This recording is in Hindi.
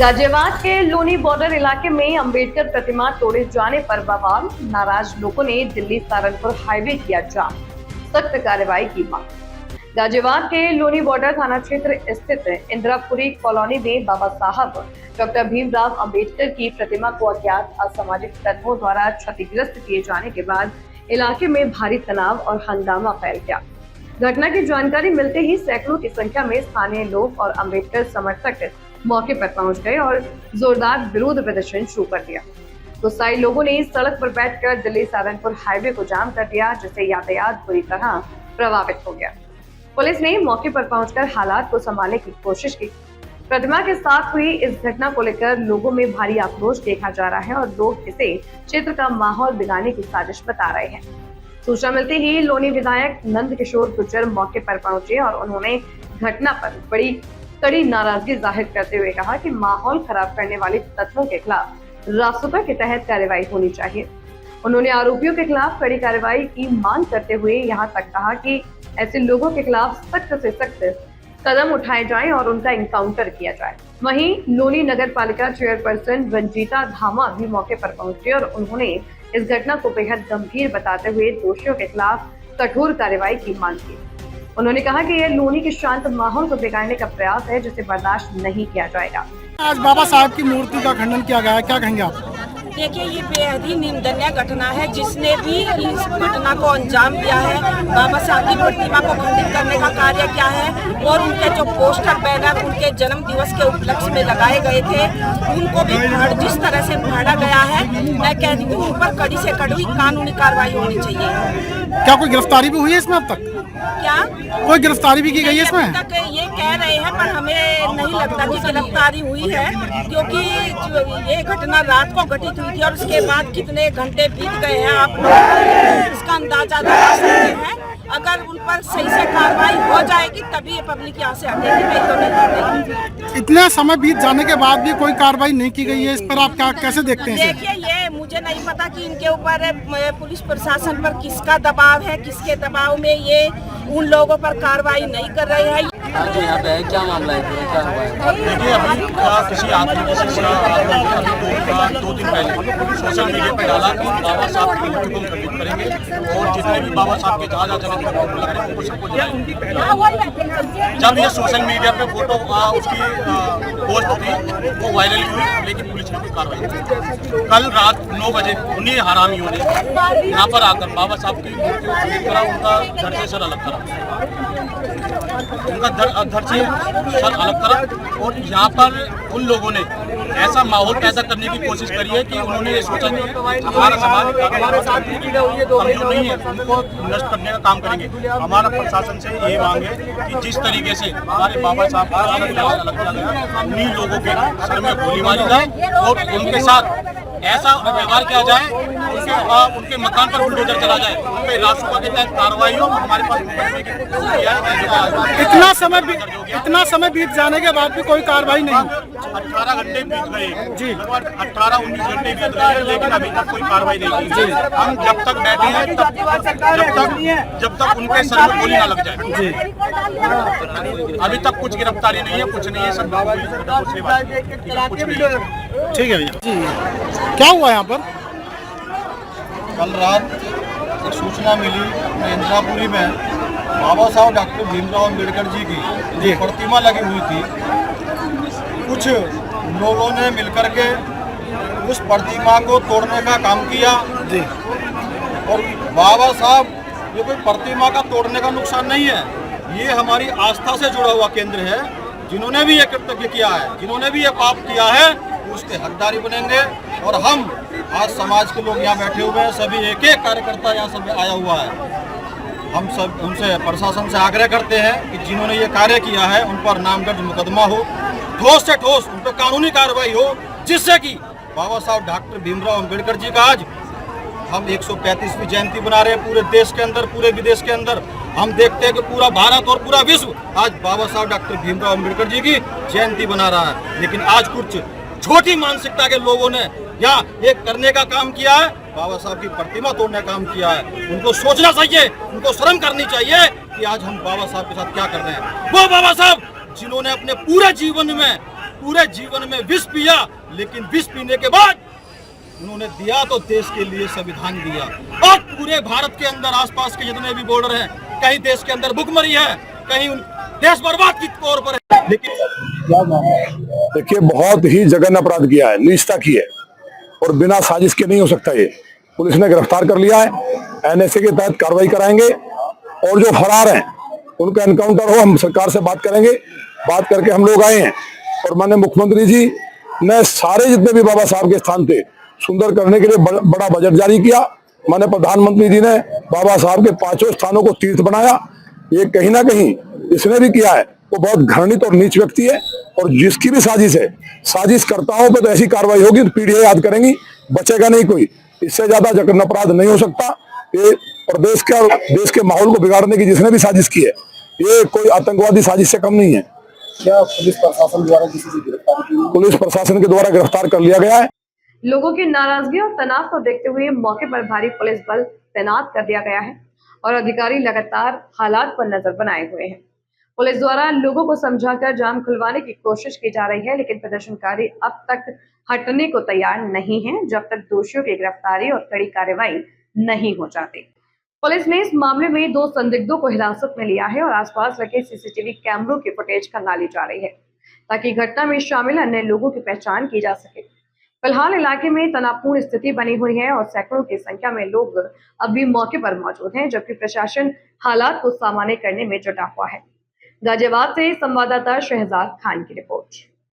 गाजियाबाद के लोनी बॉर्डर इलाके में अंबेडकर प्रतिमा तोड़े जाने पर बवाल। नाराज लोगों ने दिल्ली सहारनपुर हाईवे किया जाम, सख्त कार्रवाई की मांग। गाजियाबाद के लोनी बॉर्डर थाना क्षेत्र स्थित इंदिरापुरी कॉलोनी में बाबा साहब डॉक्टर भीमराव अंबेडकर की प्रतिमा को अज्ञात असामाजिक तत्वों द्वारा क्षतिग्रस्त किए जाने के बाद इलाके में भारी तनाव और हंगामा फैल गया। घटना की जानकारी मिलते ही सैकड़ों की संख्या में स्थानीय लोग और अंबेडकर समर्थक मौके पर पहुंच गए और जोरदार विरोध प्रदर्शन शुरू कर दिया। गुस्साए लोगों ने सड़क पर बैठकर दिल्ली सहारनपुर हाईवे को जाम कर दिया, जिससे यातायात बुरी तरह प्रभावित हो गया। पुलिस ने मौके पर पहुंचकर हालात को संभालने की कोशिश की। प्रतिमा के साथ हुई इस घटना को लेकर लोगों में भारी आक्रोश देखा जा रहा है और लोग इसे क्षेत्र का माहौल बिगाड़ने की साजिश बता रहे हैं। सूचना मिलते ही लोनी विधायक नंद किशोर गुर्जर मौके पर पहुंचे और उन्होंने घटना पर बड़ी कड़ी नाराजगी जाहिर करते हुए कहा कि माहौल खराब करने वाले तत्वों के खिलाफ रासुका के तहत कार्रवाई होनी चाहिए। उन्होंने आरोपियों के खिलाफ कड़ी कार्रवाई की मांग करते हुए यहां तक कहा कि ऐसे लोगों के खिलाफ सख्त से सख्त कदम उठाए जाएं और उनका इनकाउंटर किया जाए। वहीं लोनी नगर पालिका चेयरपर्सन रंजीता धामा भी मौके पर पहुंचे और उन्होंने इस घटना को बेहद गंभीर बताते हुए दोषियों के खिलाफ कठोर कार्रवाई की मांग की। उन्होंने कहा कि यह लोनी के शांत माहौल को बिगाड़ने का प्रयास है, जिसे बर्दाश्त नहीं किया जाएगा। आज बाबा साहब की मूर्ति का खंडन किया गया है, क्या कहेंगे आप? देखिए, ये बेहद ही निंदनीय घटना है। जिसने भी इस घटना को अंजाम दिया है, बाबा साहब की प्रतिमा को खंडित करने का कार्य किया है और उनके जो पोस्टर बैनर उनके जन्म दिवस के उपलक्ष्य में लगाए गए थे, उनको भी जिस तरह से फाड़ा गया है, मैं कहती हूँ उन पर कड़ी से कड़ी कानूनी कार्रवाई होनी चाहिए। क्या कोई गिरफ्तारी भी हुई है इसमें अब तक? क्या कोई गिरफ्तारी भी की गई है इसमें? अब तक ये कह रहे हैं, पर हमें नहीं लगता कि गिरफ्तारी हुई है, क्योंकि ये घटना रात को घटित हुई थी और उसके बाद कितने घंटे बीत गए हैं, आप लोग इसका अंदाजा लगा सकते हैं। अगर उन पर सही से कार्रवाई हो जाएगी तभी ये पब्लिक यहाँ से हटेगी, नहीं तो नहीं हटेगी। इतना समय बीत जाने के बाद भी कोई कार्रवाई नहीं की गई है, इस पर आप क्या कैसे देखते हैं? देखिए, ये मुझे नहीं पता कि इनके ऊपर पुलिस प्रशासन पर किसका दबाव है, किसके दबाव में ये उन लोगों पर कार्रवाई नहीं कर रहे हैं। यहाँ पे है, क्या मामला है, क्या हुआ है? देखिए, अभी किसी आदमी ने 2 दिन पहले सोशल मीडिया पर डाला कि बाबा साहब की मूर्ति को हम खंडित करेंगे और जितने भी बाबा साहब के जहाँ जगह उनको सबको जलाएंगे। जब ये सोशल मीडिया पे फोटो उसकी पोस्ट थी, वो वायरल हुई, लेकिन पुलिस ने कोई कार्रवाई नहीं। कल रात 9 बजे उन्हीं हरामियों ने यहाँ पर आकर बाबा साहब की मूर्ति को खंडित करा, उनका धड़ से सर अलग करा, उनका धड़ से सर अलग करा और यहाँ पर उन लोगों ने ऐसा माहौल पैदा करने की कोशिश करी है कि उन्होंने ये सोचा कि हमारा समाज कमजोर नहीं है, उनको नष्ट करने का काम करेंगे। हमारा प्रशासन से ये मांग है कि जिस तरीके से हमारे बाबा साहब का अलग किया गया, उन्हीं लोगों के सर में गोली मारी जाए और उनके साथ ऐसा व्यवहार किया जाए, उनके मकान पर बुलडोजर चला जाए, उन पे रासुका के तहत कार्रवाई हो। हमारे पास इतना समय बीत जाने के बाद भी कोई कार्रवाई नहीं। 18 घंटे बीत गए जी, 18-19 घंटे बीत गए, लेकिन अभी तक कोई कार्रवाई नहीं की। हम जब तक बैठे हैं जब तक उनके सर में गोली ना लग जाए जी, अभी तक कुछ गिरफ्तारी नहीं है, कुछ नहीं है, सब कुछ नहीं है। ठीक है भैया जी, क्या हुआ यहाँ पर? कल रात एक सूचना मिली इंदिरापुरी में बाबा साहब डॉक्टर भीमराव अंबेडकर जी की प्रतिमा लगी हुई थी। कुछ लोगों ने मिलकर के उस प्रतिमा को तोड़ने का काम किया जी। और बाबा साहब, ये कोई प्रतिमा का तोड़ने का नुकसान नहीं है, ये हमारी आस्था से जुड़ा हुआ केंद्र है। जिन्होंने भी ये कृत्य किया है, जिन्होंने भी ये पाप किया है, उसके हकदारी बनेंगे। और हम आज समाज के लोग यहाँ बैठे हुए हैं, सभी एक एक कार्यकर्ता यहाँ सब आया हुआ है। हम सब उनसे प्रशासन से आग्रह करते हैं कि जिन्होंने ये कार्य किया है उन पर नामदर्ज मुकदमा हो, ठोस से ठोस उन पर कानूनी कार्रवाई हो, जिससे कि बाबा साहब डॉक्टर भीमराव अंबेडकर जी का आज हम 135वीं जयंती बना रहे हैं पूरे देश के अंदर, पूरे विदेश के अंदर। हम देखते हैं कि पूरा भारत और पूरा विश्व आज बाबा साहब डॉक्टर भीमराव अंबेडकर जी की जयंती बना रहा है। लेकिन आज कुछ छोटी मानसिकता के लोगों ने यहाँ एक करने का काम किया है, बाबा साहब की प्रतिमा तोड़ने का काम किया है। उनको सोचना चाहिए, उनको शर्म करनी चाहिए कि आज हम बाबा साहब के साथ क्या कर रहे हैं। वो बाबा साहब जिन्होंने अपने पूरे जीवन में पूरे जीवन में विष पिया, लेकिन विष पीने के बाद उन्होंने दिया तो देश के लिए संविधान दिया। और पूरे भारत के अंदर आसपास के जितने भी बॉर्डर हैं, कहीं देश के अंदर भुखमरी है, कहीं देश बर्बाद की तौर पर है। लेकिन देखिए, बहुत ही जघन्य अपराध किया है, नीचता की है और बिना साजिश के नहीं हो सकता। ये पुलिस ने गिरफ्तार कर लिया है, एनएसए के तहत कार्रवाई कराएंगे और जो फरार हैं उनका एनकाउंटर हो। हम सरकार से बात करेंगे, बात करके हम लोग आए हैं और माननीय मुख्यमंत्री जी ने सारे जितने भी बाबा साहब के स्थान थे सुंदर करने के लिए बड़ा बजट जारी किया। माननीय प्रधानमंत्री जी ने बाबा साहब के 5 स्थानों को तीर्थ बनाया। ये कहीं ना कहीं इसने भी किया है, वो बहुत घृणित और नीच व्यक्ति है और जिसकी भी साजिश है, साजिशकर्ताओं पर तो ऐसी कार्रवाई होगी तो पीढ़ियां याद करेंगी, बचेगा नहीं कोई। इससे ज्यादा जघन्य अपराध नहीं हो सकता। ये प्रदेश का देश के माहौल को बिगाड़ने की जिसने भी साजिश की है, ये कोई आतंकवादी साजिश से कम नहीं है। क्या पुलिस प्रशासन द्वारा किसी से गिरफ्तार की? पुलिस प्रशासन के द्वारा गिरफ्तार कर लिया गया है। लोगों की नाराजगी और तनाव को देखते हुए मौके पर भारी पुलिस बल तैनात कर दिया गया है और अधिकारी लगातार हालात पर नजर बनाए हुए हैं। पुलिस द्वारा लोगों को समझाकर जाम खुलवाने की कोशिश की जा रही है, लेकिन प्रदर्शनकारी अब तक हटने को तैयार नहीं है जब तक दोषियों की गिरफ्तारी और कड़ी कार्रवाई नहीं हो जाती। पुलिस ने इस मामले में 2 संदिग्धों को हिरासत में लिया है और आसपास रखे सीसीटीवी कैमरों की फुटेज खंगाली जा रही है ताकि घटना में शामिल अन्य लोगों की पहचान की जा सके। फिलहाल इलाके में तनावपूर्ण स्थिति बनी हुई है और सैकड़ों की संख्या में लोग अभी मौके पर मौजूद हैं, जबकि प्रशासन हालात को सामान्य करने में जुटा हुआ है। गाजियाबाद से संवाददाता शहजाद खान की रिपोर्ट।